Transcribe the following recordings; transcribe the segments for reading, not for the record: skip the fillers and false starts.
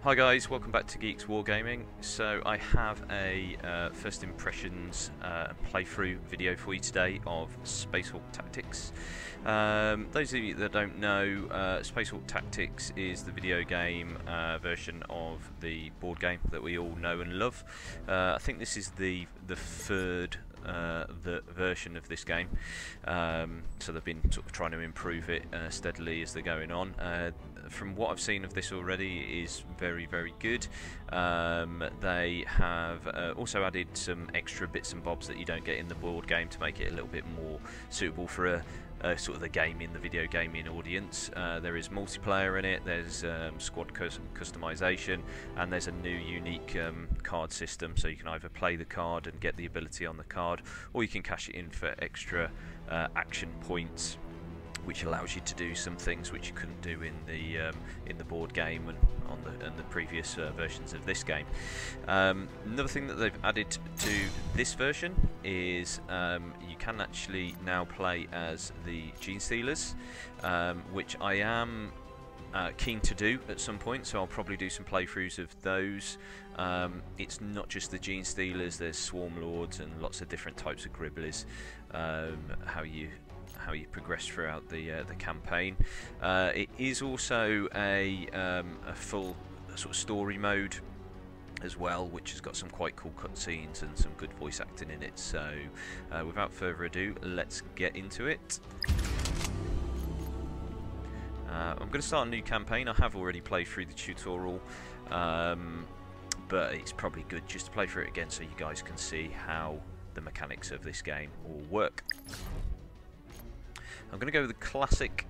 Hi guys, welcome back to Geeks Wargaming. So I have a first impressions playthrough video for you today of Spacewalk Tactics. Those of you that don't know, Spacewalk Tactics is the video game version of the board game that we all know and love. I think this is the third the version of this game, so they've been sort of trying to improve it steadily as they're going on. From what I've seen of this already, it is very good. They have also added some extra bits and bobs that you don't get in the board game to make it a little bit more suitable for a sort of the video gaming audience. There is multiplayer in it, there's squad customization, and there's a new unique card system, so you can either play the card and get the ability on the card, or you can cash it in for extra action points, which allows you to do some things which you couldn't do in the board game and on the previous versions of this game. Another thing that they've added to this version is you can actually now play as the Gene Stealers, which I am keen to do at some point, so I'll probably do some playthroughs of those. It's not just the Gene Stealers, there's Swarm Lords and lots of different types of Gribblies, how you progress throughout the campaign. It is also a full sort of story mode as well, which has got some quite cool cutscenes and some good voice acting in it. So without further ado, let's get into it. I'm going to start a new campaign. I have already played through the tutorial, but it's probably good just to play through it again so you guys can see how the mechanics of this game all work. I'm going to go with the classic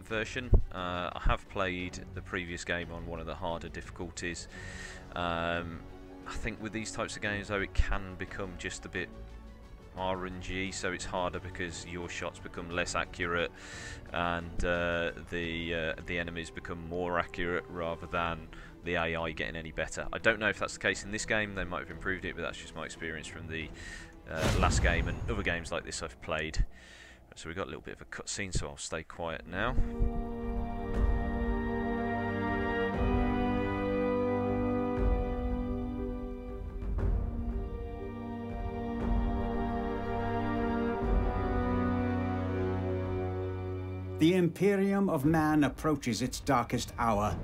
version. I have played the previous game on one of the harder difficulties. I think with these types of games though, it can become just a bit RNG, so it's harder because your shots become less accurate and the enemies become more accurate rather than the AI getting any better. I don't know if that's the case in this game. They might have improved it, but that's just my experience from the last game and other games like this I've played. So we've got a little bit of a cutscene, so I'll stay quiet now. The Imperium of Man approaches its darkest hour.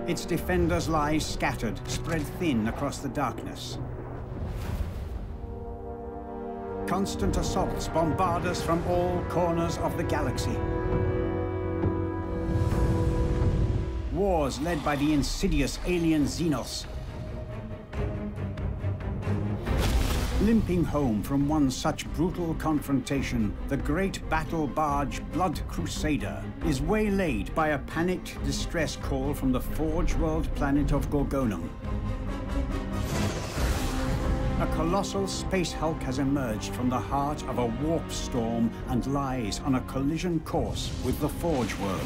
Its defenders lie scattered, spread thin across the darkness. Constant assaults bombard us from all corners of the galaxy. Wars led by the insidious alien Xenos. Limping home from one such brutal confrontation, the great battle barge Blood Crusader is waylaid by a panicked distress call from the Forge World planet of Gorgonum. A colossal space hulk has emerged from the heart of a warp storm and lies on a collision course with the Forge World.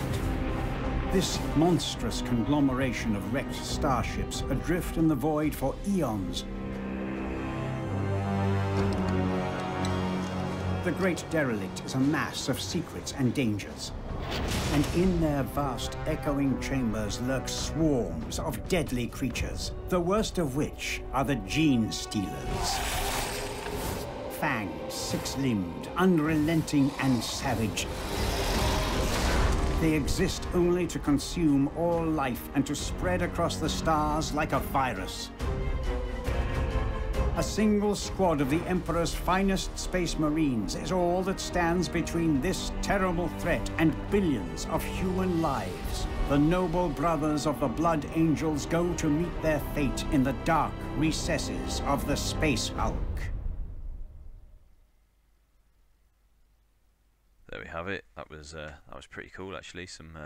This monstrous conglomeration of wrecked starships adrift in the void for eons. The great derelict is a mass of secrets and dangers. And in their vast, echoing chambers lurk swarms of deadly creatures, the worst of which are the Gene Stealers. Fanged, six-limbed, unrelenting and savage. They exist only to consume all life and to spread across the stars like a virus. A single squad of the Emperor's finest space marines is all that stands between this terrible threat and billions of human lives. The noble brothers of the Blood Angels go to meet their fate in the dark recesses of the Space Hulk. There we have it. That was pretty cool actually. Some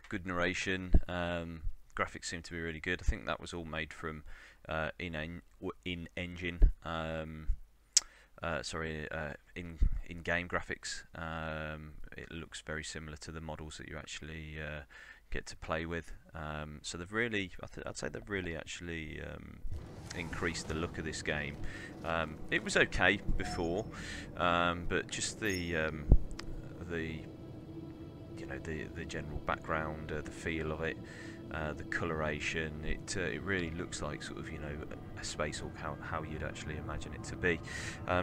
good narration. Graphics seem to be really good. I think that was all made from in-game graphics. It looks very similar to the models that you actually get to play with. So they've really, I'd say they've really actually increased the look of this game. It was okay before, but just the you know, the general background, the feel of it, the coloration. It really looks like sort of, you know, a Space Hulk, how you'd actually imagine it to be.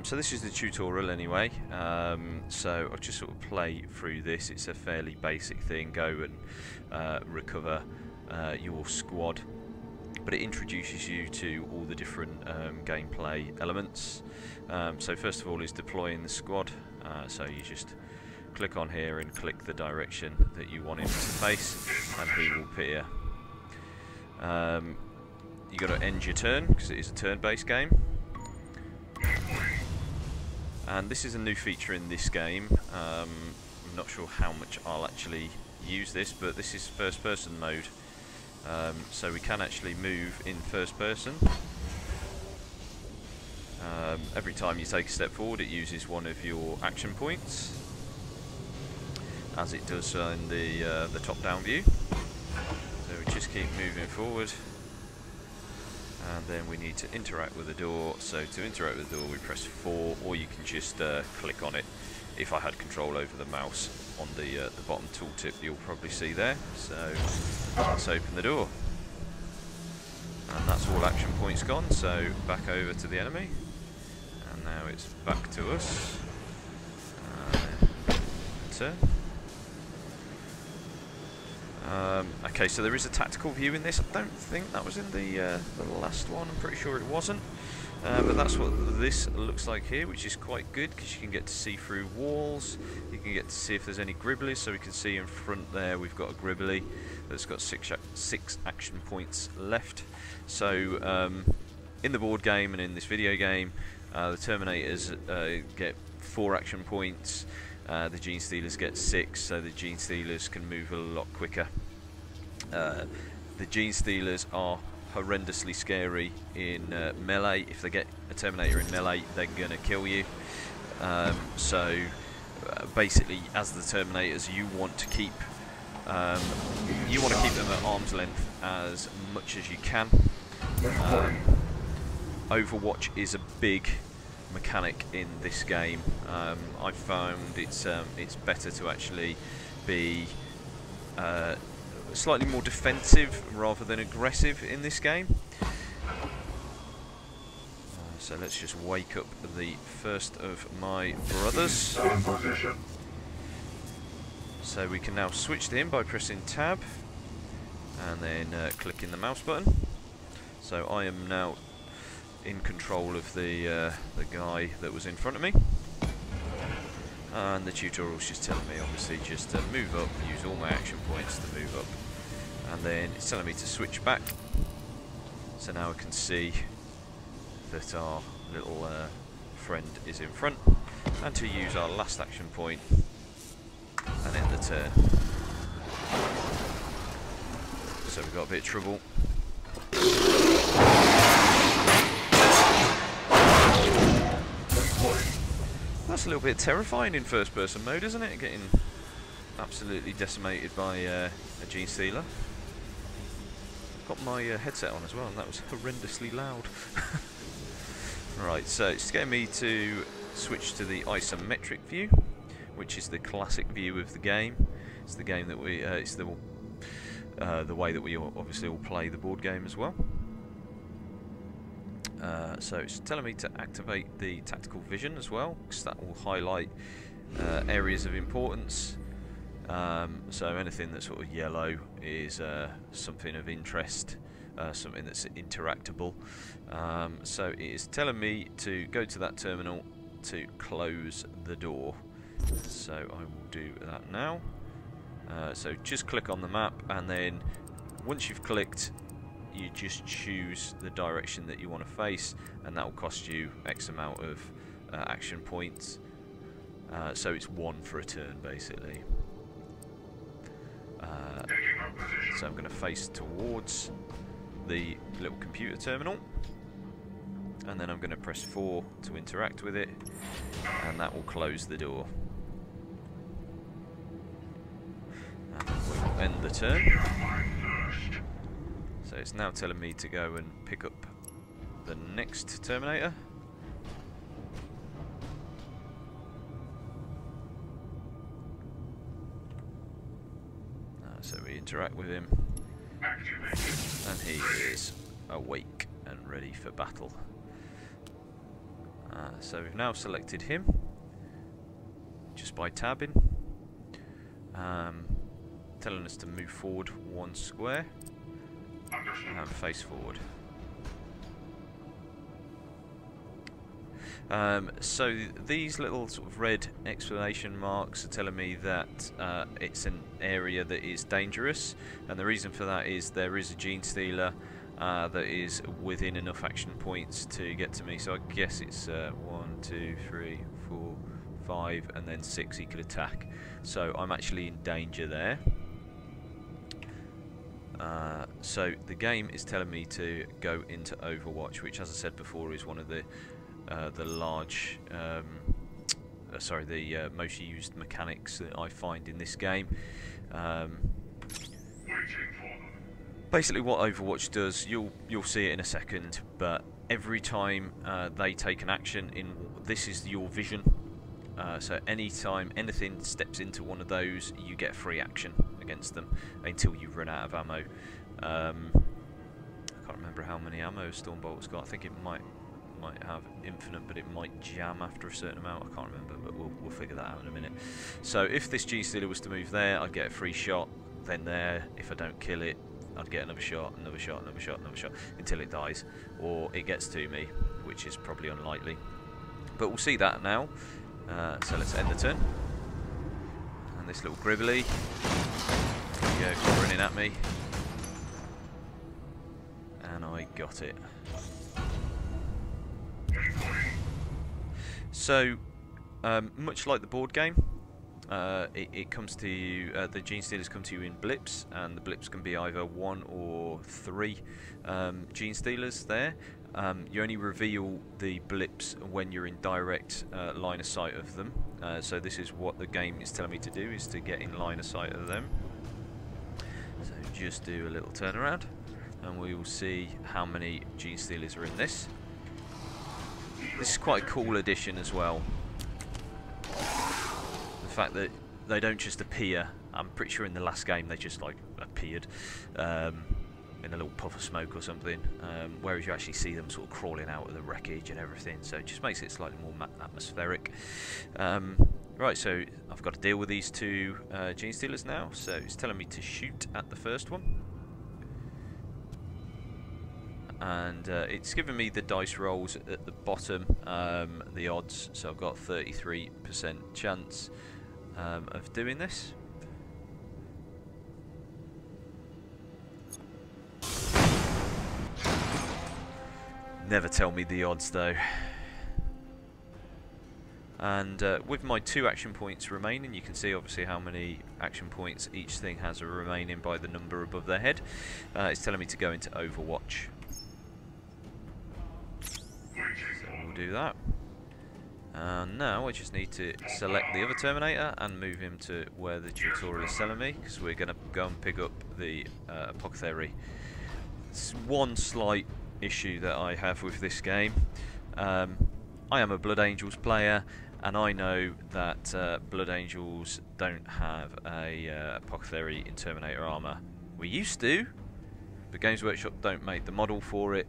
So this is the tutorial anyway. So I'll just sort of play through this. It's a fairly basic thing. Go and recover your squad, but it introduces you to all the different gameplay elements. So first of all is deploying the squad. So you just click on here and click the direction that you want him to face, and he will appear. You got to end your turn because it is a turn-based game. And this is a new feature in this game. I'm not sure how much I'll actually use this, but this is first-person mode. So we can actually move in first person. Every time you take a step forward, it uses one of your action points, as it does in the top-down view. So we just keep moving forward, and then we need to interact with the door. So to interact with the door, we press 4, or you can just click on it. If I had control over the mouse on the bottom tooltip, you'll probably see there. So let's open the door, and that's all action points gone. So back over to the enemy, and now it's back to us. Turn. Okay, so there is a tactical view in this. I don't think that was in the last one. I'm pretty sure it wasn't. But that's what this looks like here, which is quite good because you can get to see through walls. You can get to see if there's any gribblies. So we can see in front there we've got a gribbly that's got six action points left. So in the board game and in this video game, the Terminators get 4 action points. The Gene Stealers get 6, so the Gene Stealers can move a lot quicker. The Gene Stealers are horrendously scary in melee. If they get a Terminator in melee, they're going to kill you. So basically, as the Terminators, you want to keep them at arm's length as much as you can. Overwatch is a big mechanic in this game. I've found it's better to actually be slightly more defensive rather than aggressive in this game. So let's just wake up the first of my brothers. So we can now switch to him by pressing tab and then clicking the mouse button. So I am now in control of the guy that was in front of me, and the tutorial's just telling me obviously just to move up, use all my action points to move up, and then it's telling me to switch back. So now I can see that our little friend is in front, and to use our last action point and end the turn. So we've got a bit of trouble. That's a little bit terrifying in first person mode, isn't it? Getting absolutely decimated by a Gene Stealer. Got my headset on as well, and that was horrendously loud. Right, so it's getting me to switch to the isometric view, which is the classic view of the game. It's the game that we, it's the way that we obviously all play the board game as well. So it's telling me to activate the tactical vision as well, because that will highlight areas of importance. So anything that's sort of yellow is something of interest, something that's interactable. So it is telling me to go to that terminal to close the door. So I will do that now. So just click on the map, and then once you've clicked, you just choose the direction that you want to face, and that will cost you X amount of action points. So it's 1 for a turn basically. So I'm going to face towards the little computer terminal, and then I'm going to press 4 to interact with it, and that will close the door. And we'll end the turn. So it's now telling me to go and pick up the next Terminator. interact with him. And he is awake and ready for battle. So we've now selected him just by tabbing, telling us to move forward 1 square and face forward. So these little sort of red exclamation marks are telling me that it's an area that is dangerous, and the reason for that is there is a gene stealer that is within enough action points to get to me. So I guess it's 1, 2, 3, 4, 5 and then 6 he could attack. So I'm actually in danger there. So the game is telling me to go into Overwatch, which, as I said before, is one of the large, the most used mechanics that I find in this game. Basically, what Overwatch does, you'll see it in a second, but every time they take an action, this is your vision. So anytime anything steps into one of those, you get free action against them until you run out of ammo. I can't remember how many ammo Stormbolt's got. I think it might have infinite, but it might jam after a certain amount. I can't remember, but we'll figure that out in a minute. So if this Gene Stealer was to move there, I'd get a free shot. Then there, if I don't kill it, I'd get another shot, another shot, another shot, another shot, until it dies, or it gets to me, which is probably unlikely. But we'll see that now. So let's end the turn. And this little gribbly, there you go, running at me, and I got it. So, much like the board game, it comes to you, the Gene Stealers come to you in blips, and the blips can be either 1 or 3 Gene Stealers there. You only reveal the blips when you're in direct line of sight of them. So this is what the game is telling me to do, is to get in line of sight of them. So just do a little turnaround, and we will see how many Gene Stealers are in this. This is quite a cool addition as well. The fact that they don't just appear. I'm pretty sure in the last game they just like appeared in a little puff of smoke or something, whereas you actually see them sort of crawling out of the wreckage and everything, so it just makes it slightly more atmospheric. Right, so I've got to deal with these 2 Gene Stealers now, so it's telling me to shoot at the first one. And it's given me the dice rolls at the bottom, the odds, so I've got 33% chance of doing this. Never tell me the odds though. And with my 2 action points remaining, you can see obviously how many action points each thing has remaining by the number above their head. It's telling me to go into Overwatch. So we'll do that. And now I just need to select the other Terminator and move him to where the tutorial is telling me, because we're going to go and pick up the Apothecary. It's one slight issue that I have with this game. I am a Blood Angels player, and I know that Blood Angels don't have a Apothecary in Terminator armour. We used to, but Games Workshop don't make the model for it,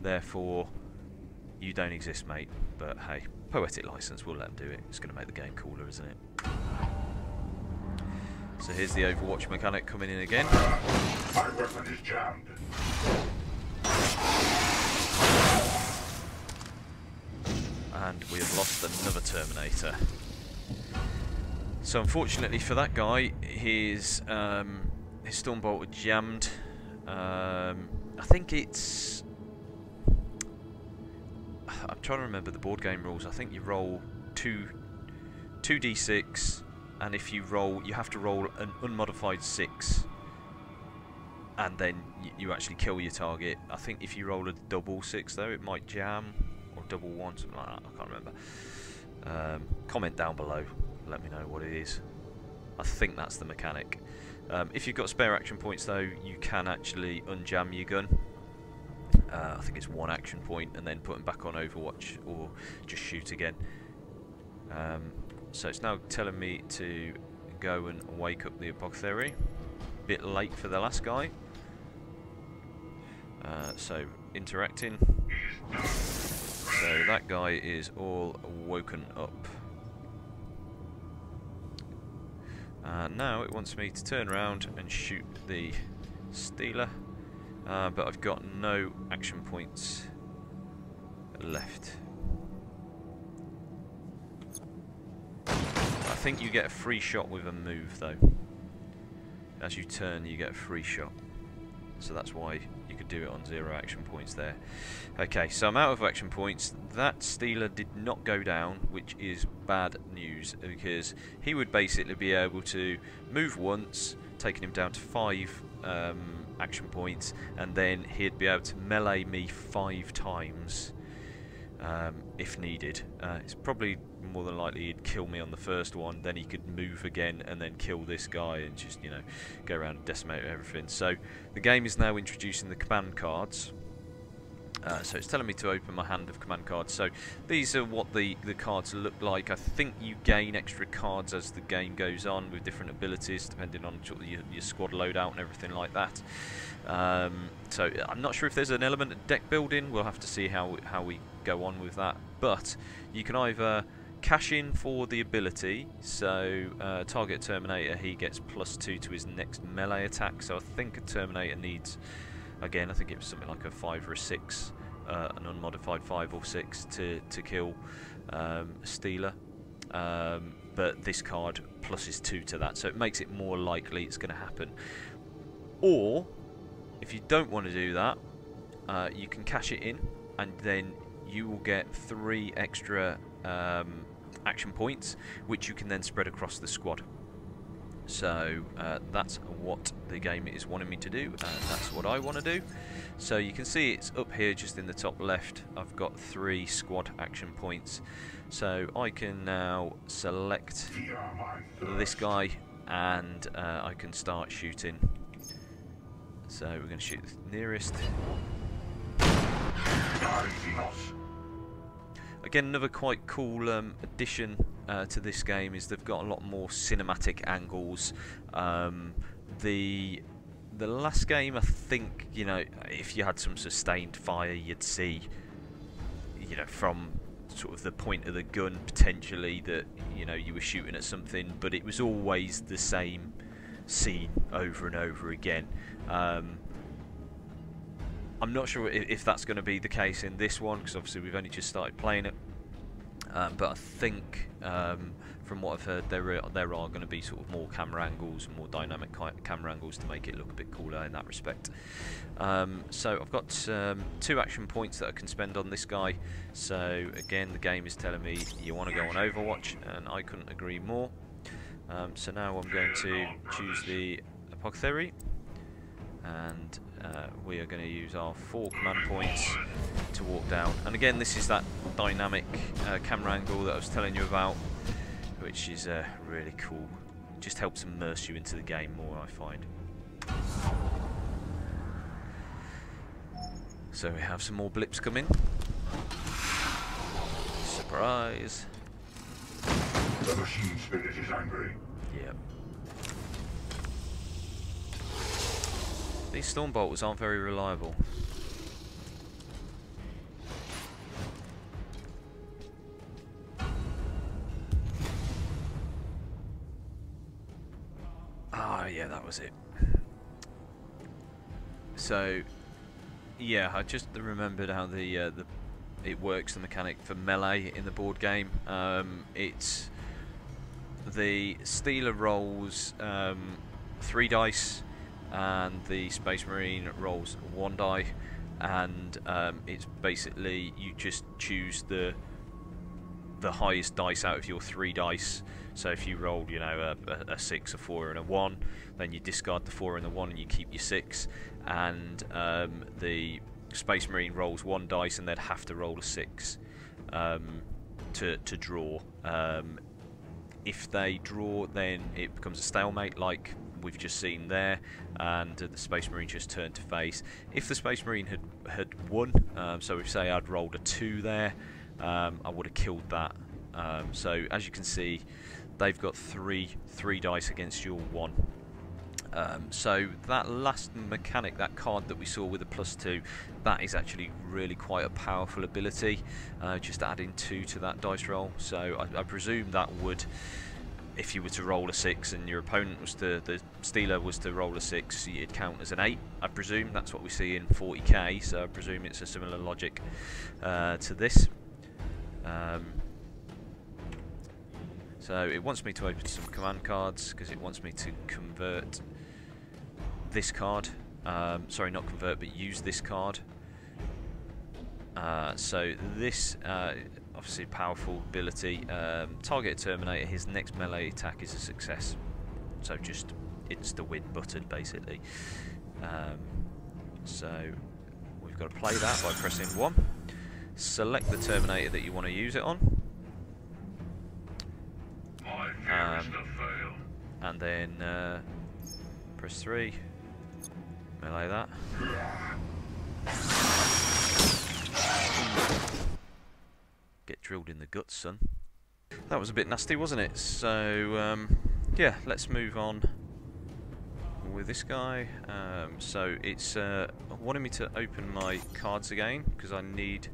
therefore you don't exist, mate. But hey, poetic license, we'll let them do it. It's going to make the game cooler, isn't it? So here's the Overwatch mechanic coming in again. My weapon is jammed. And we have lost another Terminator. So unfortunately for that guy, his Stormbolt jammed. I think it's... I'm trying to remember the board game rules. I think you roll 2d6, and if you roll, you have to roll an unmodified 6, and then you actually kill your target. I think if you roll a double 6 though, it might jam, or double 1, something like that. I can't remember. Comment down below, let me know what it is. I think that's the mechanic. If you've got spare action points though, you can actually unjam your gun. I think it's 1 action point, and then put them back on Overwatch, or just shoot again. So it's now telling me to go and wake up the Apothecary. bit late for the last guy. So interacting. So that guy is all woken up. Now it wants me to turn around and shoot the Stealer, but I've got no action points left. I think you get a free shot with a move though. As you turn you get a free shot. So that's why you could do it on 0 action points there. Okay, so I'm out of action points. That Stealer did not go down, which is bad news, because he would basically be able to move once, taking him down to 5 action points, and then he'd be able to melee me 5 times if needed. It's probably more than likely he'd kill me on the first one, then he could move again and then kill this guy and just, you know, go around and decimate everything. So the game is now introducing the command cards. So it's telling me to open my hand of command cards. So these are what the cards look like. I think you gain extra cards as the game goes on with different abilities depending on sort of your squad loadout and everything like that. So I'm not sure if there's an element of deck building. We'll have to see how we go on with that. But you can either cash in for the ability, so target Terminator, he gets +2 to his next melee attack. So I think a Terminator needs, again, I think it was something like a 5 or a 6, an unmodified 5 or 6 to kill a Stealer. But this card pluses 2 to that, so it makes it more likely it's going to happen. Or, if you don't want to do that, you can cash it in, and then you will get 3 extra action points, which you can then spread across the squad. So that's what the game is wanting me to do, and that's what I want to do. So you can see it's up here just in the top left. I've got 3 squad action points, so I can now select this guy and I can start shooting. So we're going to shoot the nearest. Again, another quite cool addition to this game is they've got a lot more cinematic angles. The last game, I think, you know, if you had some sustained fire, you'd see, you know, from sort of the point of the gun potentially that, you know, you were shooting at something, but it was always the same scene over and over again. I'm not sure if that's going to be the case in this one, because obviously we've only just started playing it. But I think, from what I've heard, there are going to be sort of more camera angles, more dynamic camera angles to make it look a bit cooler in that respect. So I've got 2 action points that I can spend on this guy. So again, the game is telling me you want to go on Overwatch, and I couldn't agree more. So now I'm going to choose the Apothecary, and we are going to use our 4 command points to walk down. And again, this is that dynamic camera angle that I was telling you about, which is really cool. It just helps immerse you into the game more, I find. So we have some more blips coming. Surprise! The machine spirit is angry. Yep. These storm bolters aren't very reliable. Ah, yeah, that was it. So, yeah, I just remembered how it works, the mechanic for melee in the board game. It's the Stealer rolls 3 dice, and the Space Marine rolls 1 die, and it's basically you just choose the highest dice out of your 3 dice. So if you rolled, you know, a 6, a 4, and a 1, then you discard the 4 and the 1, and you keep your 6. And the Space Marine rolls 1 dice, and they'd have to roll a 6 to draw. If they draw, then it becomes a stalemate, like we've just seen there, and the Space Marine just turned to face. If the Space Marine had won, so if say I'd rolled a 2 there, I would have killed that. So as you can see, they've got 3 dice against your 1. So that last mechanic, that card that we saw with the +2, that is actually really quite a powerful ability, just adding 2 to that dice roll. So I presume that would, if you were to roll a 6 and your opponent was the stealer was to roll a 6, it'd count as an 8. I presume that's what we see in 40k, so I presume it's a similar logic to this. So it wants me to open some command cards because it wants me to convert this card. Sorry, not convert, but use this card. So this, obviously powerful ability. Target a Terminator, his next melee attack is a success. So just insta-win button, basically. So we've got to play that by pressing 1. Select the Terminator that you want to use it on. And then press 3, melee that. Get drilled in the guts, son. That was a bit nasty, wasn't it? So yeah, let's move on with this guy. So it's wanting me to open my cards again because I need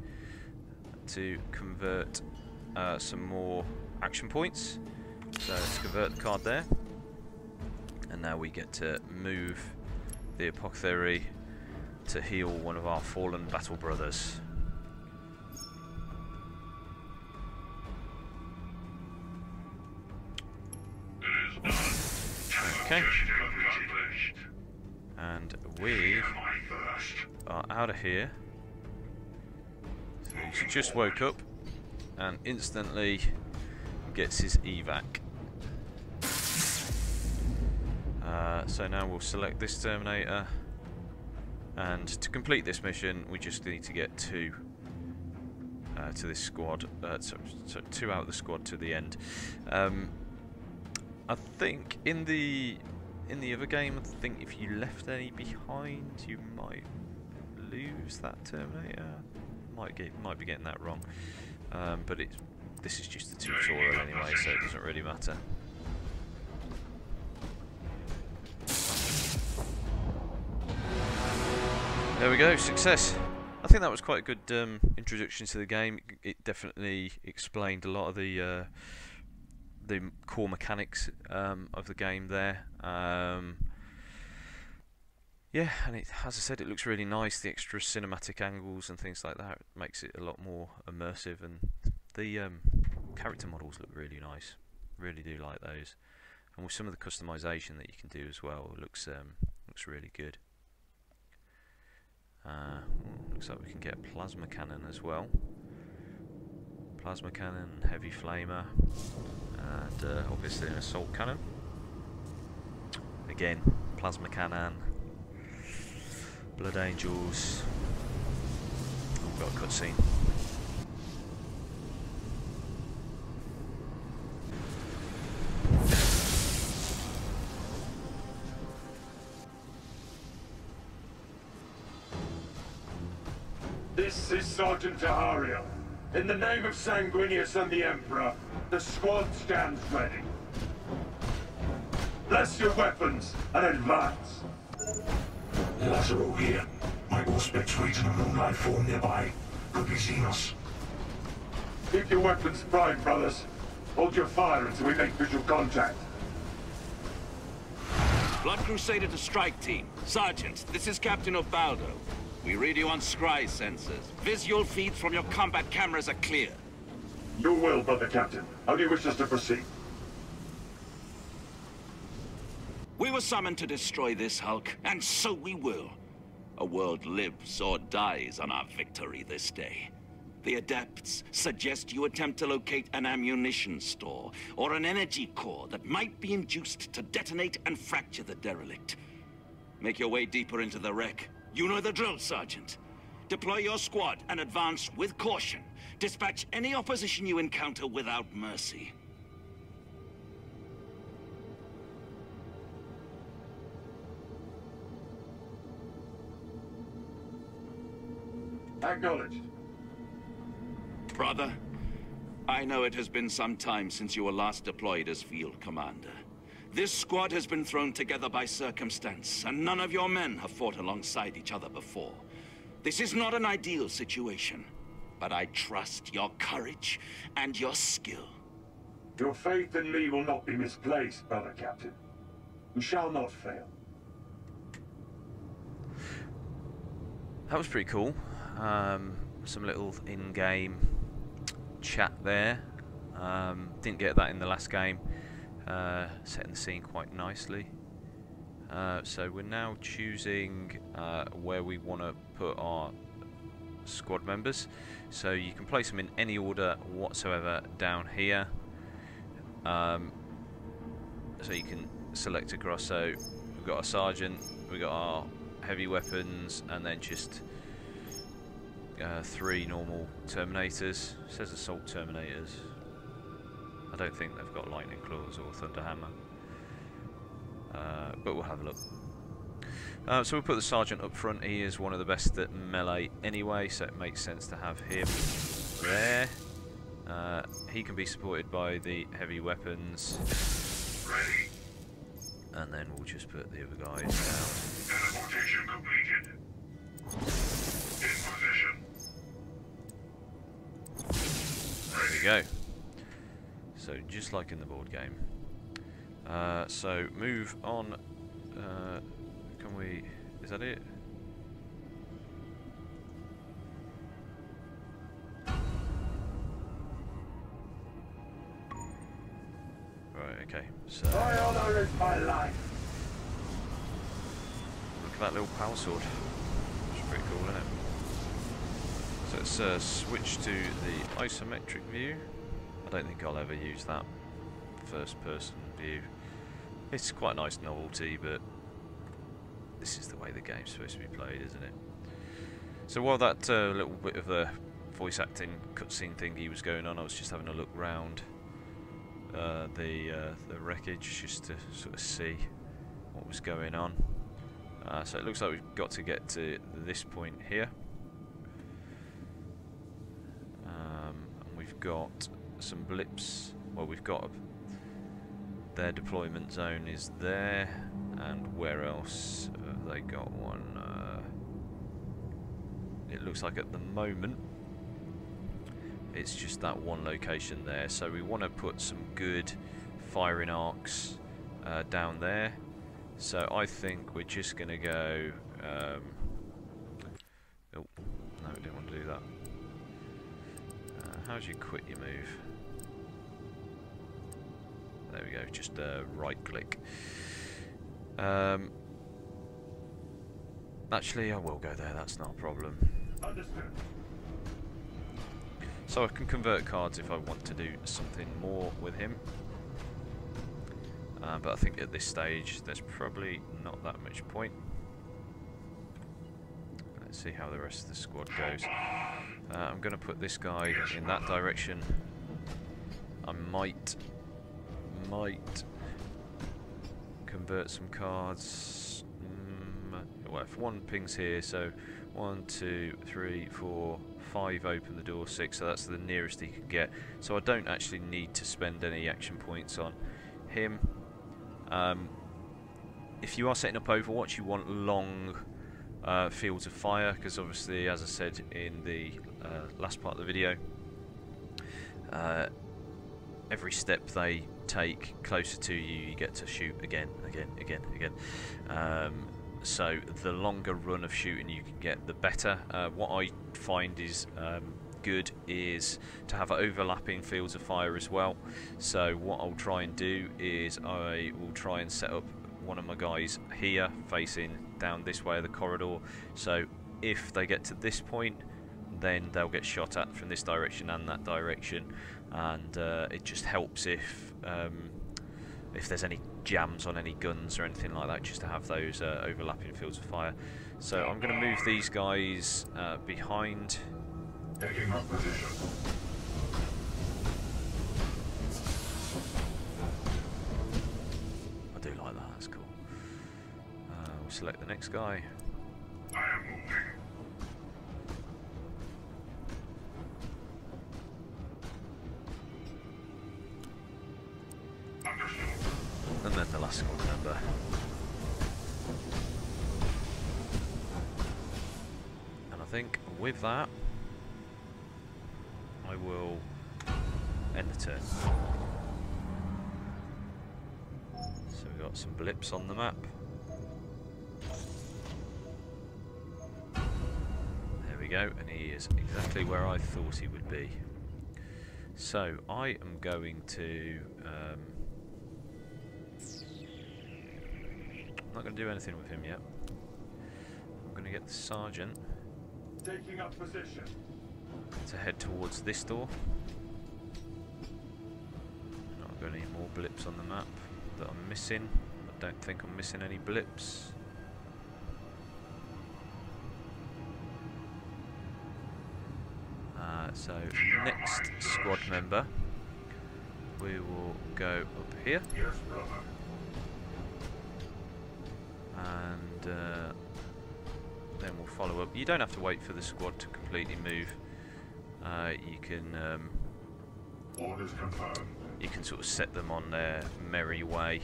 to convert some more action points. So let's convert the card there, and now we get to move the apothecary to heal one of our fallen battle brothers. Okay, and we are out of here. So he just woke up and instantly gets his evac. So now we'll select this Terminator, and to complete this mission we just need to get 2 to this squad, so 2 out of the squad to the end. I think in the other game, I think if you left any behind you might lose that Terminator. Might be getting that wrong, but this is just a tutorial anyway, so it doesn't really matter. There we go, success. I think that was quite a good introduction to the game. It definitely explained a lot of the core mechanics of the game there. Yeah, and as I said, it looks really nice. The extra cinematic angles and things like that makes it a lot more immersive, and the character models look really nice. Really do like those, and with some of the customization that you can do as well, it looks really good. Looks like we can get plasma cannon as well. Plasma cannon, heavy flamer, and obviously an assault cannon. Again, plasma cannon, blood angels. We've got a cutscene. This is Sergeant Taharia. In the name of Sanguinius and the Emperor, the squad stands ready. Bless your weapons and advance. Lazaro here. My Auspex waits in a moonlight form nearby. Could be Xenos. Keep your weapons primed, brothers. Hold your fire until we make visual contact. Blood Crusader to strike team. Sergeant, this is Captain Ubaldo. We read you on scry sensors. Visual feeds from your combat cameras are clear. Your will, Brother Captain. How do you wish us to proceed? We were summoned to destroy this Hulk, and so we will. A world lives or dies on our victory this day. The Adepts suggest you attempt to locate an ammunition store or an energy core that might be induced to detonate and fracture the derelict. Make your way deeper into the wreck. You know the drill, Sergeant. Deploy your squad and advance with caution. Dispatch any opposition you encounter without mercy. Acknowledged. Brother, I know it has been some time since you were last deployed as field commander. This squad has been thrown together by circumstance, and none of your men have fought alongside each other before. This is not an ideal situation, but I trust your courage and your skill. Your faith in me will not be misplaced, brother Captain. We shall not fail. That was pretty cool. Some little in-game chat there. Didn't get that in the last game. Setting the scene quite nicely. So we're now choosing where we want to put our squad members. So you can place them in any order whatsoever down here. So you can select across. So we've got our sergeant, we've got our heavy weapons, and then just 3 normal Terminators. It says assault Terminators. I don't think they've got lightning claws or thunder hammer, but we'll have a look. So we'll put the sergeant up front. He is one of the best at melee anyway, so it makes sense to have him there. He can be supported by the heavy weapons, and then we'll just put the other guys down. Teleportation completed. In position. There we go. So just like in the board game. So move on. Can we? Is that it? Right. Okay. So My honor is my life. look at that little power sword. It's pretty cool, isn't it? So let's switch to the isometric view. I don't think I'll ever use that first person view. It's quite a nice novelty, but this is the way the game's supposed to be played, isn't it? So while that little bit of the voice acting cutscene thingy was going on, I was just having a look round the wreckage just to sort of see what was going on. So it looks like we've got to get to this point here. And we've got some blips. Well, we've got their deployment zone is there, and where else have they got one? It looks like at the moment it's just that one location there, so we want to put some good firing arcs down there. So I think we're just going to go oh no, we didn't want to do that. How do you quit your move? There we go, just right click. Actually I will go there, that's not a problem. Understood. So I can convert cards if I want to do something more with him. But I think at this stage there's probably not that much point. Let's see how the rest of the squad goes. I'm going to put this guy in that direction. I might convert some cards. Well, if one pings here, so 1, 2, 3, 4, 5 open the door, 6, so that's the nearest he can get. So I don't actually need to spend any action points on him. If you are setting up Overwatch, you want long fields of fire, because obviously, as I said in the last part of the video, every step they take closer to you, you get to shoot again. So the longer run of shooting you can get, the better. What I find is good is to have overlapping fields of fire as well. So what I'll try and do is I will try and set up one of my guys here facing down this way of the corridor, so if they get to this point then they'll get shot at from this direction and that direction, and it just helps if there's any jams on any guns or anything like that, just to have those overlapping fields of fire. So I'm going to move these guys behind. Taking up position. I do like that, that's cool. We'll select the next guy. I am moving. And then the last member. And I think with that, I will end the turn. So we've got some blips on the map. There we go, and he is exactly where I thought he would be. So I am going to I'm not going to do anything with him yet. I'm going to get the sergeant Taking up position. to head towards this door. Not got any more blips on the map that I'm missing. I don't think I'm missing any blips. So next squad member, we will go up here. Yes, brother. And then we'll follow up. You don't have to wait for the squad to completely move. You can Orders confirmed. you can sort of set them on their merry way.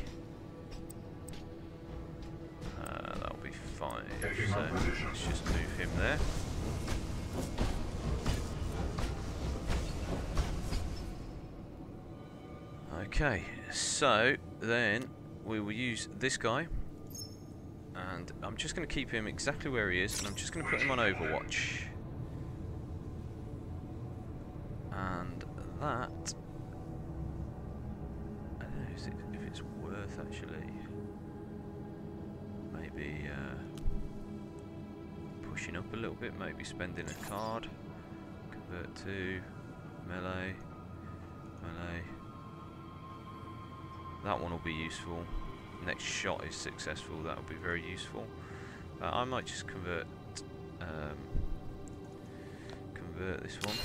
That'll be fine. So let's just move him there. Okay, so then we will use this guy, and I'm just going to keep him exactly where he is, and I'm just going to put him on Overwatch. And that, I don't know if it's worth actually maybe pushing up a little bit, maybe spending a card, convert to melee, melee. That one will be useful. Next shot is successful, that will be very useful. I might just convert this one.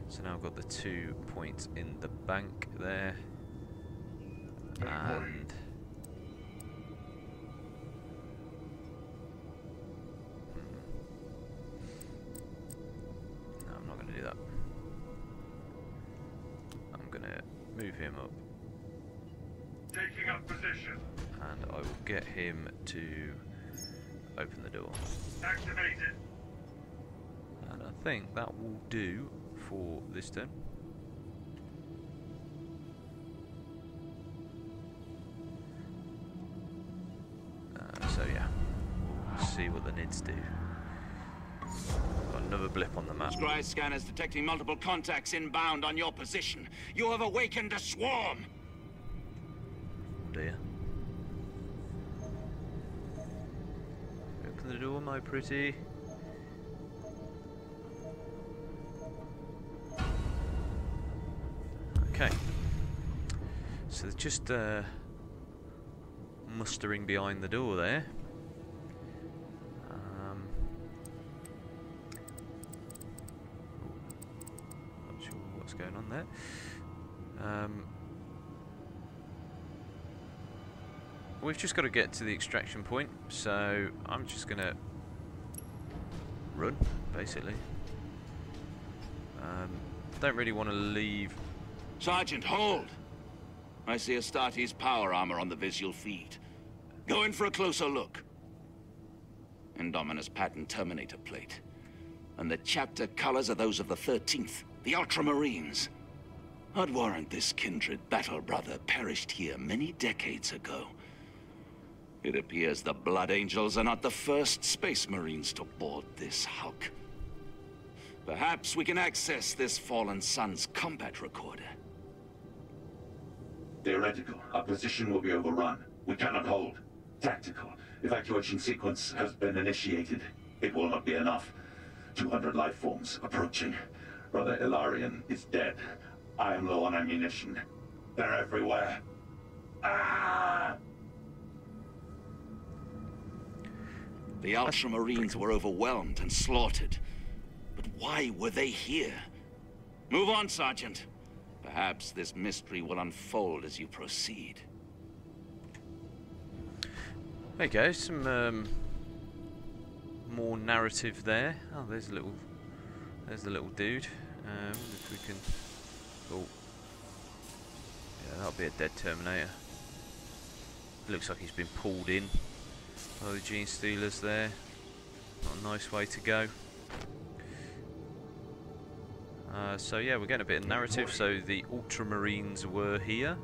So now I've got the 2 points in the bank there. And no, I'm not going to do that. I'm going to move him up. Taking up position. And I will get him to open the door. Activated. And I think that will do for this turn. So yeah, we'll see what the NIDs do. Got another blip on the map. Scry scanners detecting multiple contacts inbound on your position. You have awakened a swarm. Oh dear. Open the door, my pretty. Okay. So they're just mustering behind the door there. Not sure what's going on there. We've just got to get to the extraction point, so I'm just going to run, basically. Don't really want to leave. Sergeant, hold! I see Astartes power armor on the visual feed. Go in for a closer look. Indominus pattern Terminator plate. And the chapter colors are those of the 13th, the Ultramarines. I'd warrant this kindred battle brother perished here many decades ago. It appears the Blood Angels are not the first Space Marines to board this Hulk. Perhaps we can access this fallen sun's combat recorder. Theoretical. Our position will be overrun. We cannot hold. Tactical. Evacuation sequence has been initiated. It will not be enough. 200 life forms approaching. Brother Ilarion is dead. I am low on ammunition. They're everywhere. Ah! The Ultramarines were overwhelmed and slaughtered. But why were they here? Move on, Sergeant. Perhaps this mystery will unfold as you proceed. There you go, some more narrative there. Oh, there's the little dude. Wonder if we can. Oh, yeah, that'll be a dead Terminator. looks like he's been pulled in by the Gene Stealers there. Not a nice way to go. So yeah, we're getting a bit of narrative. So the Ultramarines were here,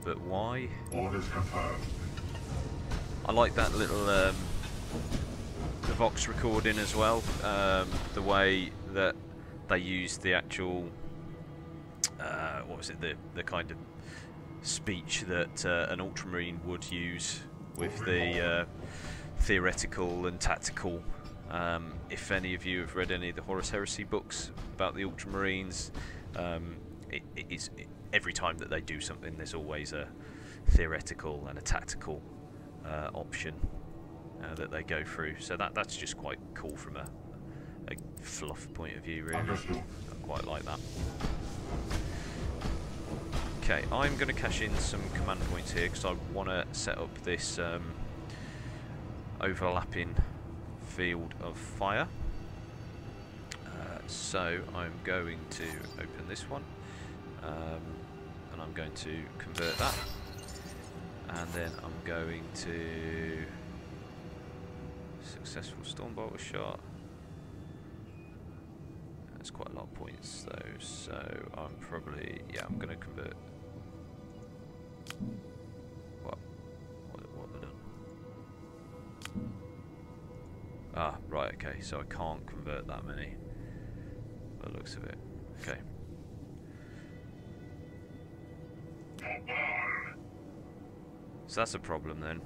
but why? Orders confirmed. I like that little the Vox recording as well. The way that they used the actual what was it? The kind of speech that an Ultramarine would use with the theoretical and tactical. If any of you have read any of the Horus Heresy books about the Ultramarines, every time that they do something, there's always a theoretical and a tactical option that they go through. So that's just quite cool from a fluff point of view, really. I quite like that. Okay, I'm going to cash in some command points here because I want to set up this overlapping field of fire. So I'm going to open this one, and I'm going to convert that, and then I'm going to successful Stormbolter shot. That's quite a lot of points though, so I'm probably, yeah, I'm going to convert. What have I done? Ah, right, okay, so I can't convert that many by the looks of it. Okay. So that's a problem then.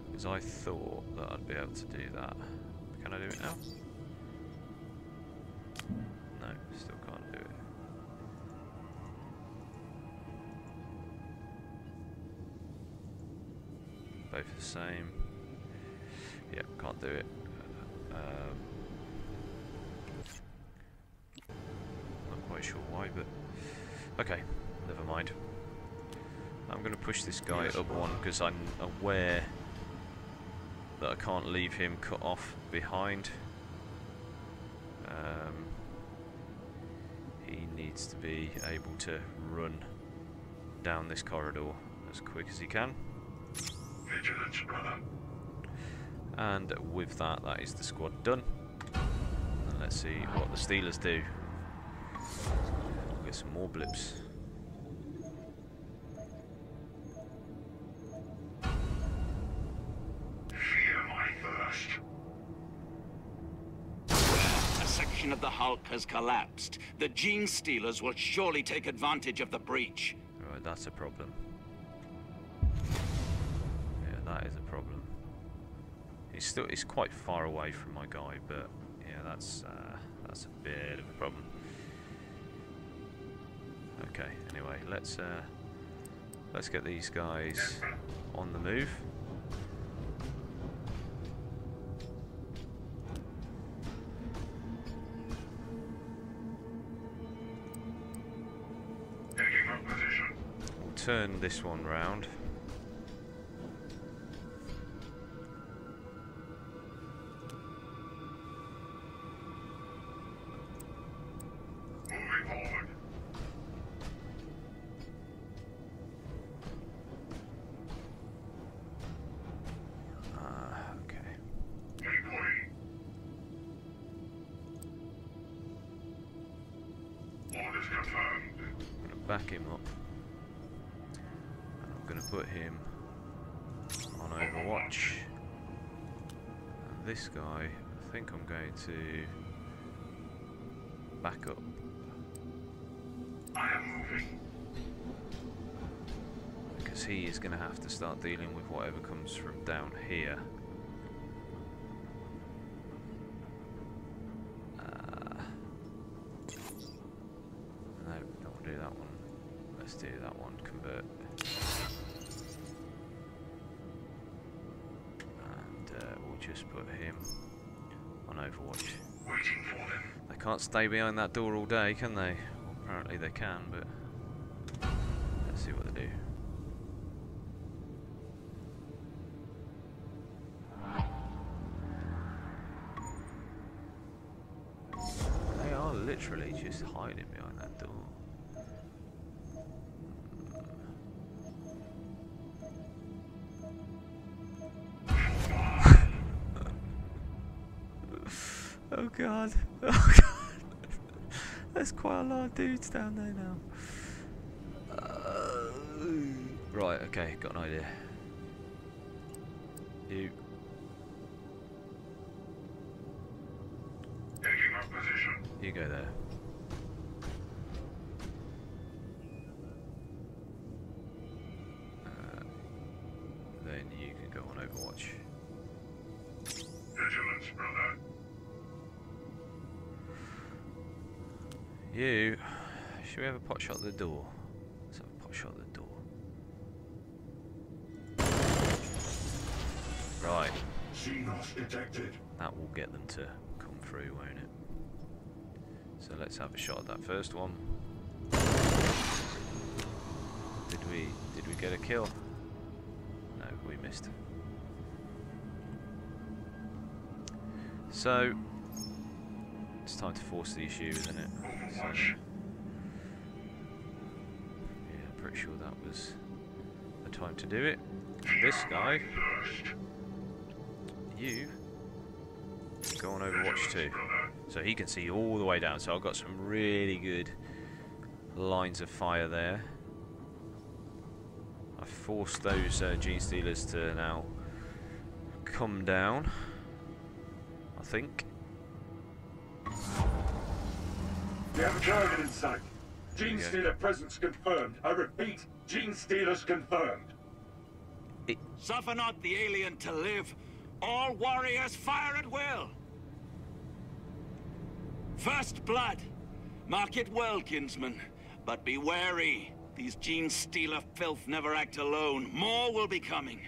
Because I thought that I'd be able to do that. Can I do it now? No, still can't do it. Both the same. Yep, can't do it. Not quite sure why, but okay, never mind. I'm going to push this guy up one because I'm aware that I can't leave him cut off behind. He needs to be able to run down this corridor as quick as he can. Vigilance, brother. And with that, that is the squad done. And let's see what the Steelers do. We'll get some more blips. Fear my thirst. A section of the Hulk has collapsed. The Gene Stealers will surely take advantage of the breach. Alright, that's a problem. Yeah, that is a problem. He's quite far away from my guy, but yeah, that's a bit of a problem. Okay, anyway, let's get these guys on the move. Taking up position. We'll turn this one round. Moving forward. Okay. Deploying. Orders confirmed. I'm going to back him up. And I'm going to put him on Overwatch. And this guy, I think I'm going to back up. I am moving. Because he is going to have to start dealing with whatever comes from down here. No, don't want to do that one. Let's do that one, convert. And we'll just put him on Overwatch. Waiting for them. They can't stay behind that door all day, can they? Well, apparently they can, but let's see what they do. They are literally just hiding behind that door. Oh god. Oh god. There's quite a lot of dudes down there now. Right, okay, got an idea. You. Taking up position. You go there. Then you can go on Overwatch. Vigilance, brother. You. Should we have a pot shot at the door? Let's have a pot shot at the door. Right. Xenos detected. That will get them to come through, won't it? So let's have a shot at that first one. Did we get a kill? No, we missed. So it's time to force the issue, isn't it? So, yeah, pretty sure that was the time to do it. And this guy, you go on Overwatch too, so he can see all the way down. So I've got some really good lines of fire there. I forced those Gene Stealers to now come down, I think. We have a target in sight. Gene Stealer presence confirmed. I repeat, Gene Stealers confirmed. Suffer not the alien to live. All warriors fire at will. First blood. Mark it well, kinsman. But be wary. These Gene Stealer filth never act alone. More will be coming.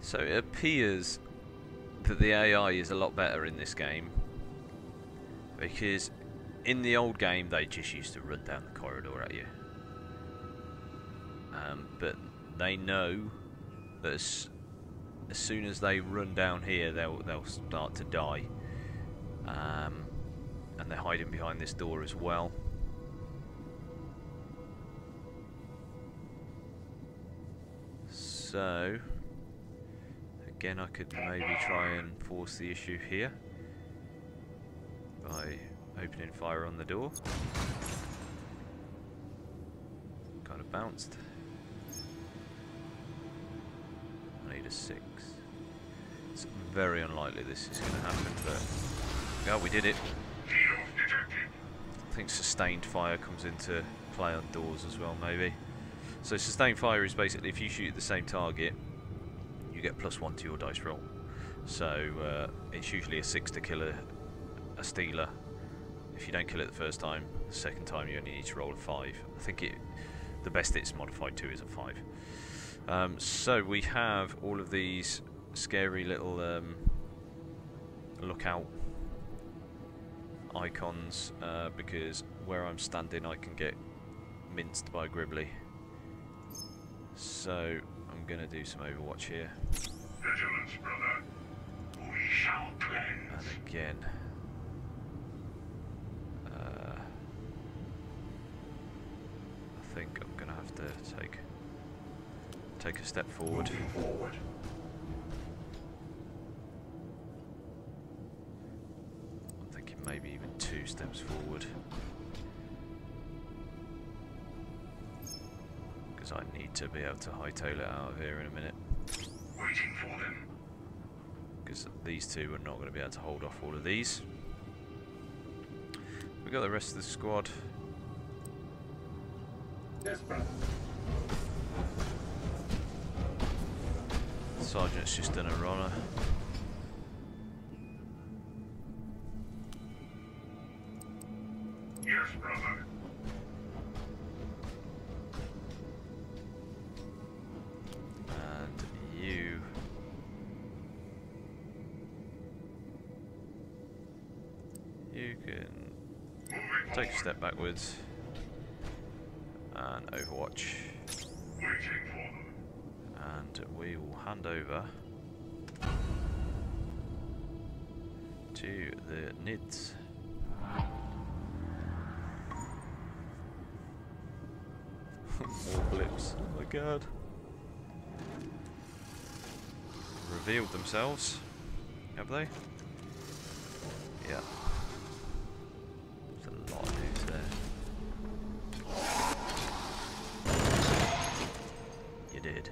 So it appears that the AI is a lot better in this game, because in the old game they just used to run down the corridor at you, but they know that as soon as they run down here they'll start to die, and they're hiding behind this door as well. So again, I could maybe try and force the issue here by opening fire on the door. Kind of bounced. I need a 6. It's very unlikely this is going to happen, but yeah, we did it. I think sustained fire comes into play on doors as well, maybe. So sustained fire is basically if you shoot at the same target, you get +1 to your dice roll. So it's usually a 6 to kill a stealer. If you don't kill it the first time, the second time you only need to roll a 5. I think the best it's modified to is a 5. So we have all of these scary little lookout icons, because where I'm standing I can get minced by Gribbly. So I'm going to do some Overwatch here. Vigilance, brother. We shall cleanse. And again, I think I'm going to have to take a step forward. I'm thinking maybe even 2 steps forward, because I need to be able to hightail it out of here in a minute. Waiting for them. Because these two are not going to be able to hold off all of these. We got the rest of the squad. Yes, brother. Sergeant's just done a runner. Yes, brother. And you can take a step backwards and Overwatch. Waiting for them. And we will hand over to the NIDS. More blips. Oh my god. Revealed themselves. Have they? Yeah. There's a lot of dudes there. You did.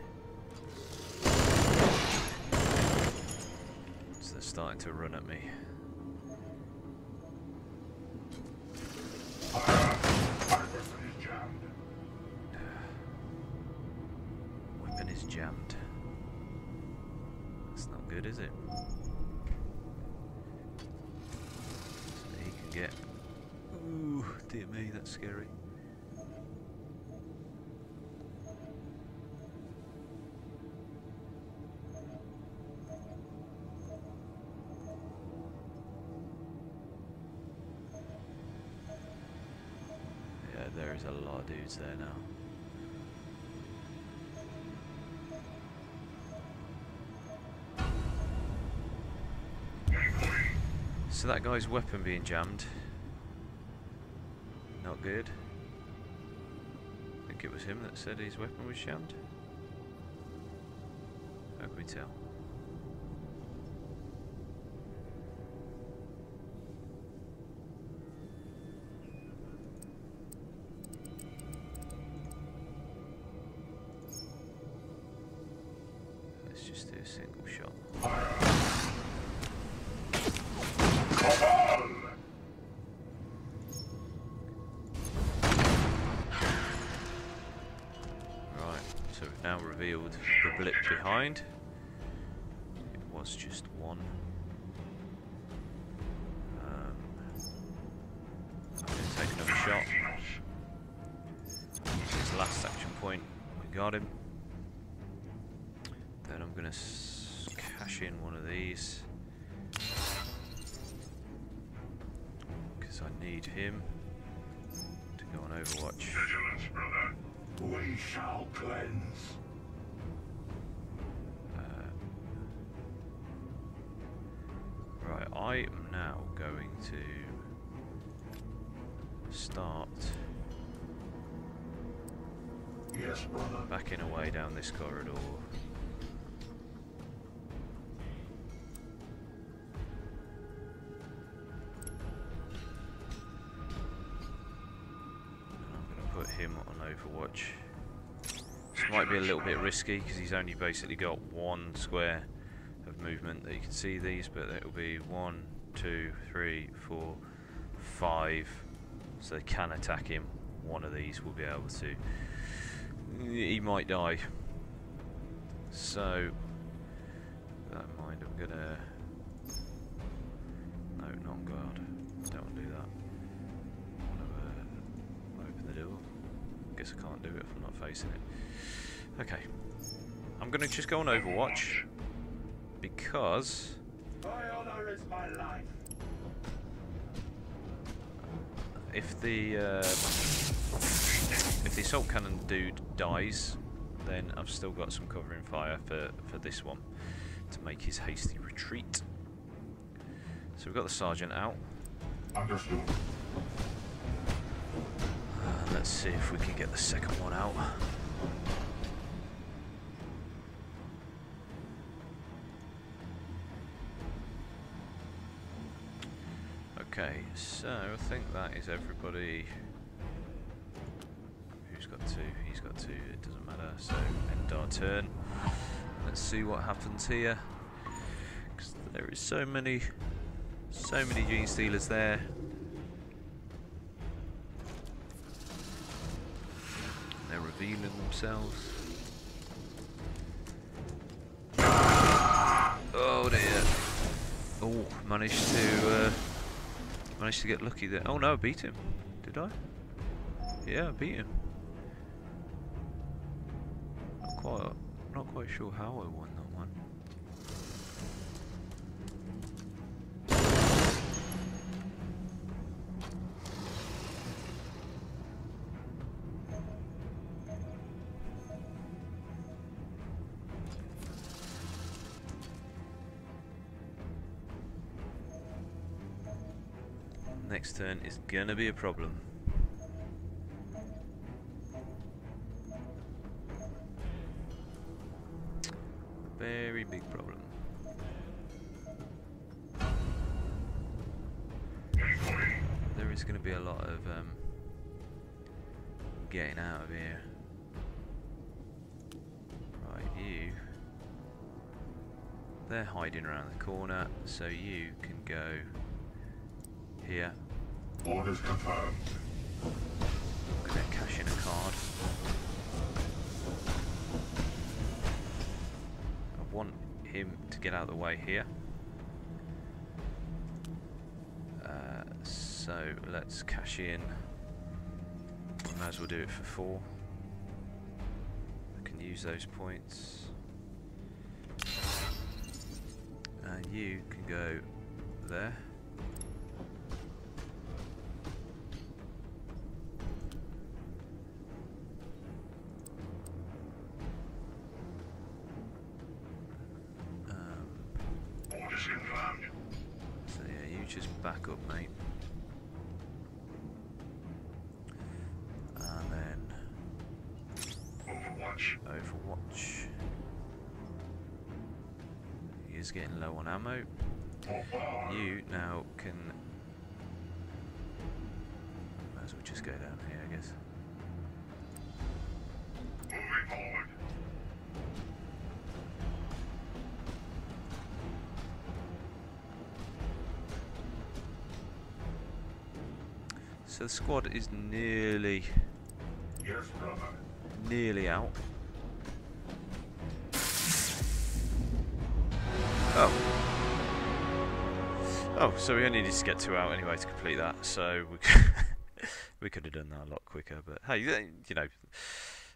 So they're starting to run at me. Weapon is jammed. That's not good, is it? So he can get... Ooh, dear me, that's scary. Yeah, there is a lot of dudes there now. So that guy's weapon being jammed. Not good. I think it was him that said his weapon was jammed. How can we tell? Let's just do a single shot. So we've now revealed the blip behind. It was just one. I'm going to take another shot. Use his last action point. We got him. Then I'm going to cash in one of these. Because I need him to go on Overwatch. Vigilance, brother. We shall cleanse. Right, I am now going to start Yes, brother. backing away down this corridor. Put him on Overwatch. This might be a little bit risky because he's only basically got one square of movement that you can see these, but it will be 1, 2, 3, 4, 5. So they can attack him. One of these will be able to. He might die. So, with that in mind, I'm gonna. No, not on guard. Don't want to do that. Open the door. Guess I can't do it if I'm not facing it. Okay. I'm going to just go on Overwatch because My honor is my life. if the assault cannon dude dies, then I've still got some covering fire for this one to make his hasty retreat. So we've got the sergeant out. Understood. Let's see if we can get the second one out. Okay, so I think that is everybody. Who's got two? He's got two. It doesn't matter. So end our turn. Let's see what happens here. Because there is so many gene stealers there. They're revealing themselves. Oh dear. Oh, managed to get lucky there. Oh no, I beat him. Did I? Yeah, I beat him. Not quite sure how I won that one. Next turn is gonna be a problem. Very big problem. There is going to be a lot of getting out of here. Right, you. They're hiding around the corner, so you can go here. Orders confirmed. I'm going to cash in a card. I want him to get out of the way here. So let's cash in. We might as well do it for 4. I can use those points. And you can go there. Orders confirmed. So yeah, you just back up, mate. And then Overwatch. He is getting low on ammo. You now can. Might as well just go down here, I guess. Moving forward. So the squad is nearly Yes, brother. out. Oh. Oh, so we only need to get 2 out anyway to complete that, so we could have done that a lot quicker, but hey, you know,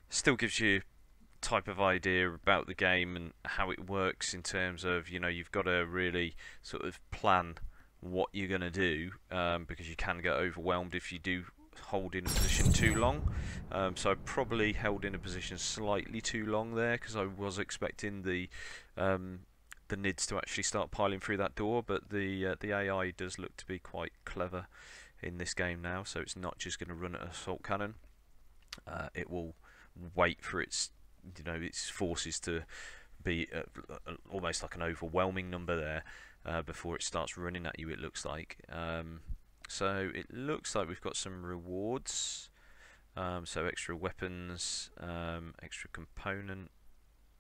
still gives you type of idea about the game and how it works in terms of, you know, you've got to really sort of plan what you're going to do, because you can get overwhelmed if you do hold in a position too long. So I probably held in a position slightly too long there because I was expecting the NIDs to actually start piling through that door, but the AI does look to be quite clever in this game now, so it's not just going to run at assault cannon. It will wait for its, you know, its forces to be almost like an overwhelming number there before it starts running at you, it looks like. So it looks like we've got some rewards, so extra weapons, extra component.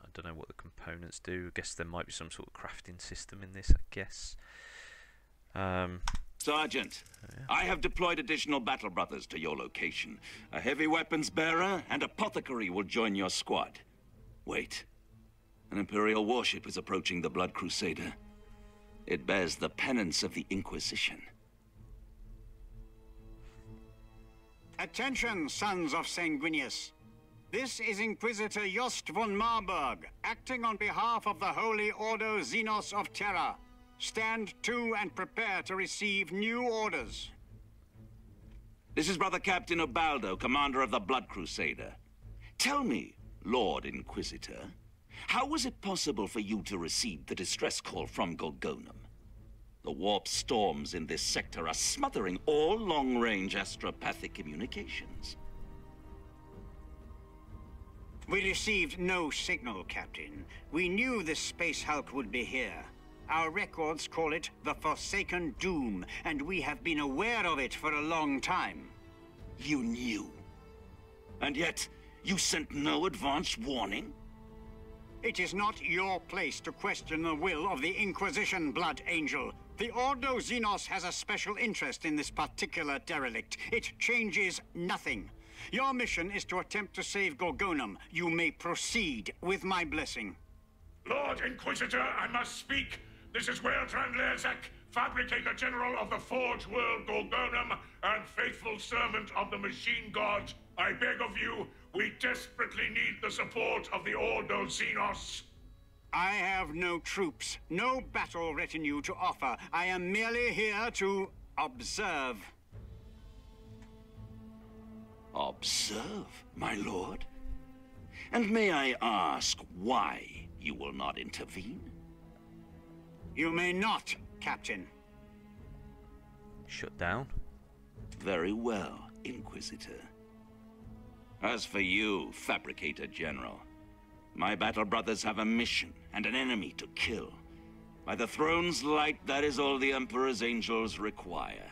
I don't know what the components do. I guess there might be some sort of crafting system in this, I guess. Sergeant, yeah. I have deployed additional battle brothers to your location. A heavy weapons bearer and apothecary will join your squad. Wait. An Imperial warship is approaching the Blood Crusader. It bears the penance of the Inquisition. Attention, sons of Sanguinius. This is Inquisitor Jost von Marburg, acting on behalf of the Holy Ordo Xenos of Terra. Stand to and prepare to receive new orders. This is Brother Captain Ubaldo, commander of the Blood Crusader. Tell me, Lord Inquisitor, how was it possible for you to receive the distress call from Gorgonum? The warp storms in this sector are smothering all long-range astropathic communications. We received no signal, Captain. We knew this space hulk would be here. Our records call it the Forsaken Doom, and we have been aware of it for a long time. You knew? And yet, you sent no advance warning? It is not your place to question the will of the Inquisition, Blood Angel. The Ordo Xenos has a special interest in this particular derelict. It changes nothing. Your mission is to attempt to save Gorgonum. You may proceed with my blessing. Lord Inquisitor, I must speak. This is Wertrand Lerzak, Fabricator General of the Forge World Gorgonum and faithful servant of the Machine God. I beg of you, we desperately need the support of the Ordo Xenos. I have no troops, no battle retinue to offer. I am merely here to observe. Observe, my lord? And may I ask why you will not intervene? You may not, Captain. Shut down. very well, Inquisitor. As for you, Fabricator General, my battle brothers have a mission and an enemy to kill. By the throne's light, that is all the Emperor's angels require.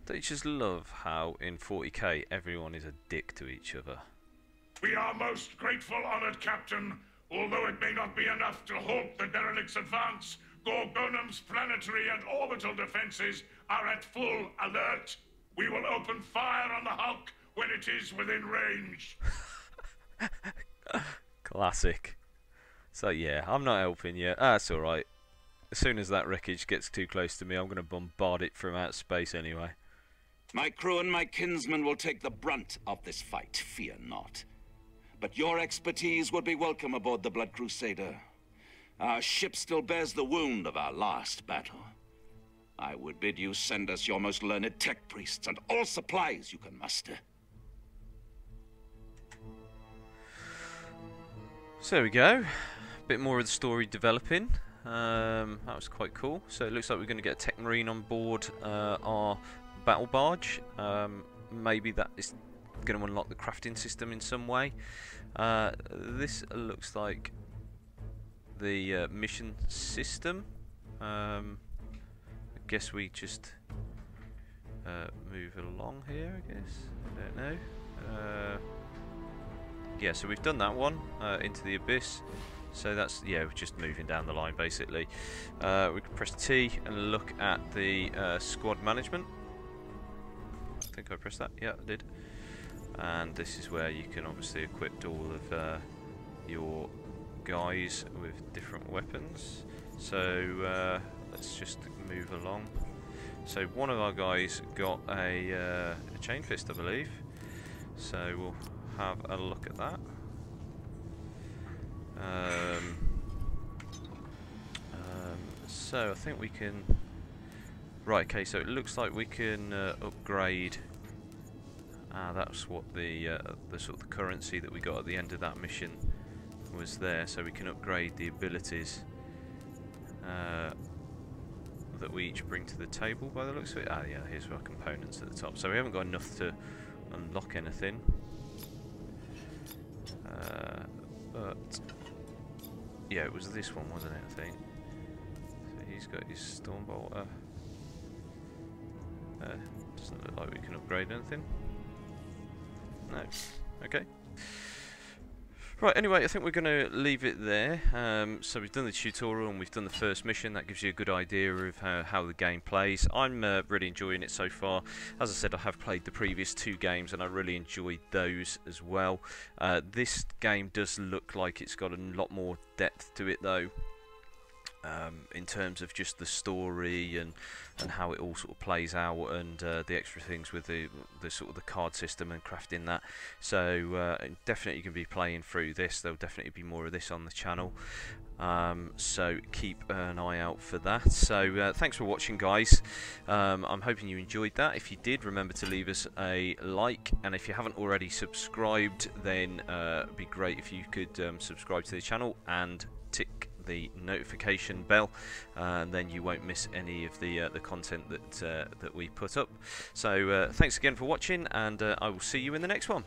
Don't you just love how in 40k everyone is a dick to each other? We are most grateful, honored Captain. Although it may not be enough to halt the derelict's advance, Gorgonum's planetary and orbital defenses are at full alert. We will open fire on the Hulk when it is within range. Classic. So yeah, I'm not helping you. That's alright. As soon as that wreckage gets too close to me, I'm going to bombard it from outer space anyway. My crew and my kinsmen will take the brunt of this fight, fear not. But your expertise would be welcome aboard the Blood Crusader. Our ship still bears the wound of our last battle. I would bid you send us your most learned tech priests and all supplies you can muster. So there we go. A bit more of the story developing. That was quite cool. So it looks like we're going to get a Tech Marine on board our battle barge. Maybe that is going to unlock the crafting system in some way. This looks like the mission system. I guess we just move along here, I guess. I don't know. Yeah, so we've done that one, into the abyss. So that's, yeah, we're just moving down the line basically. We can press T and look at the squad management. I think I pressed that, yeah I did. And this is where you can obviously equip all of your guys with different weapons. So let's just move along. So one of our guys got a chain fist, I believe. So we'll have a look at that. So I think we can. Right. Okay. So it looks like we can upgrade. That's what the sort of the currency that we got at the end of that mission was there. So we can upgrade the abilities that we each bring to the table by the looks of it. Yeah, here's our components at the top. So we haven't got enough to unlock anything. But yeah, it was this one, wasn't it, I think. So he's got his Stormbolter. Doesn't look like we can upgrade anything. No. Okay. Right, anyway, I think we're going to leave it there. So we've done the tutorial and we've done the first mission. That gives you a good idea of how the game plays. I'm really enjoying it so far. As I said, I have played the previous 2 games and I really enjoyed those as well. This game does look like it's got a lot more depth to it though. In terms of just the story and how it all sort of plays out, and the extra things with the sort of the card system and crafting that. So definitely you can be playing through this. There'll definitely be more of this on the channel. So keep an eye out for that. So thanks for watching, guys. I'm hoping you enjoyed that. If you did, remember to leave us a like, and if you haven't already subscribed, then it'd be great if you could subscribe to the channel and tick the notification bell, and then you won't miss any of the content that we put up. So thanks again for watching, and I will see you in the next one.